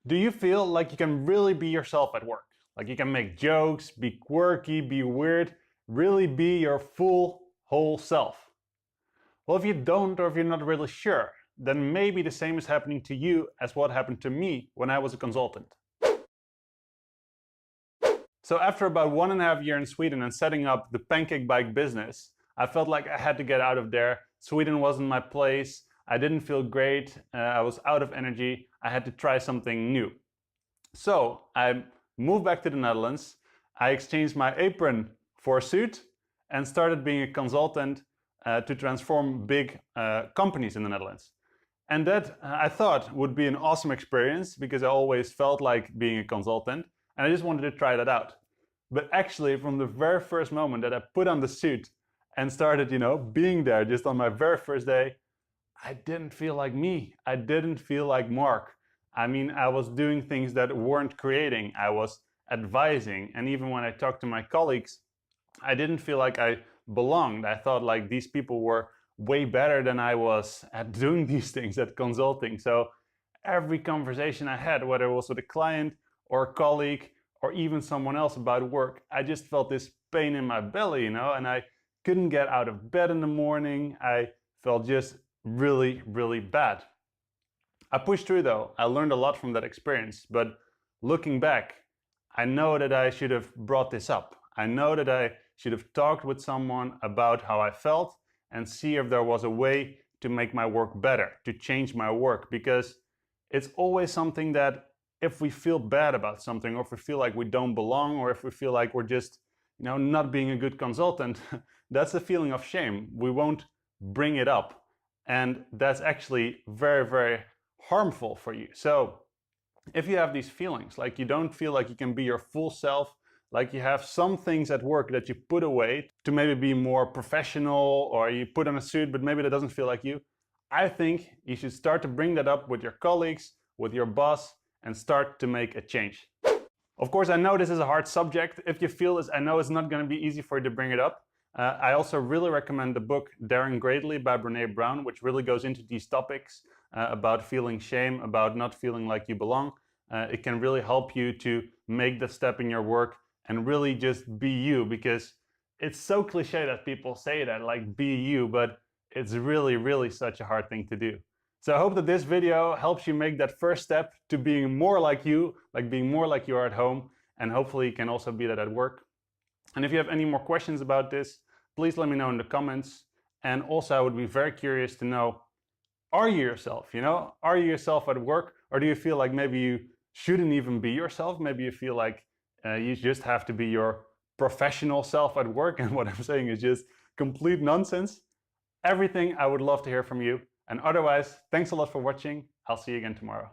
Do you feel like you can really be yourself at work? Like you can make jokes, be quirky, be weird, really be your full, whole self? Well, if you don't, or if you're not really sure, then maybe the same is happening to you as what happened to me when I was a consultant. So after about 1.5 years in Sweden and setting up the pancake bike business, I felt like I had to get out of there. Sweden wasn't my place. I didn't feel great. I was out of energy. I had to try something new. So I moved back to the Netherlands. I exchanged my apron for a suit and started being a consultant to transform big companies in the Netherlands. And that I thought would be an awesome experience because I always felt like being a consultant and I just wanted to try that out. But actually, from the very first moment that I put on the suit and started, being there just on my very first day, I didn't feel like me. I didn't feel like Marc. I mean, I was doing things that weren't creating. I was advising. And even when I talked to my colleagues, I didn't feel like I belonged. I thought like these people were way better than I was at doing these things, at consulting. So every conversation I had, whether it was with a client or a colleague or even someone else about work, I just felt this pain in my belly, and I couldn't get out of bed in the morning. I felt just really, really bad. I pushed through though. I learned a lot from that experience, but looking back, I know that I should have brought this up. I know that I should have talked with someone about how I felt and see if there was a way to make my work better, to change my work, because it's always something that if we feel bad about something, or if we feel like we don't belong, or if we feel like we're just, not being a good consultant, that's a feeling of shame. We won't bring it up. And that's actually very, very harmful for you. So if you have these feelings, like you don't feel like you can be your full self, like you have some things at work that you put away to maybe be more professional, or you put on a suit, but maybe that doesn't feel like you, I think you should start to bring that up with your colleagues, with your boss, and start to make a change. Of course, I know this is a hard subject. If you feel this, I know it's not going to be easy for you to bring it up. I also really recommend the book Daring Greatly by Brené Brown, which really goes into these topics about feeling shame, about not feeling like you belong. It can really help you to make the step in your work and really just be you, because it's so cliche that people say that, like be you, but it's really, really such a hard thing to do. So I hope that this video helps you make that first step to being more like you, like being more like you are at home, and hopefully you can also be that at work. And if you have any more questions about this, please let me know in the comments. And also I would be very curious to know, are you yourself? Are you yourself at work? Or do you feel like maybe you shouldn't even be yourself? Maybe you feel like you just have to be your professional self at work, and what I'm saying is just complete nonsense. Everything I would love to hear from you. And otherwise, thanks a lot for watching. I'll see you again tomorrow.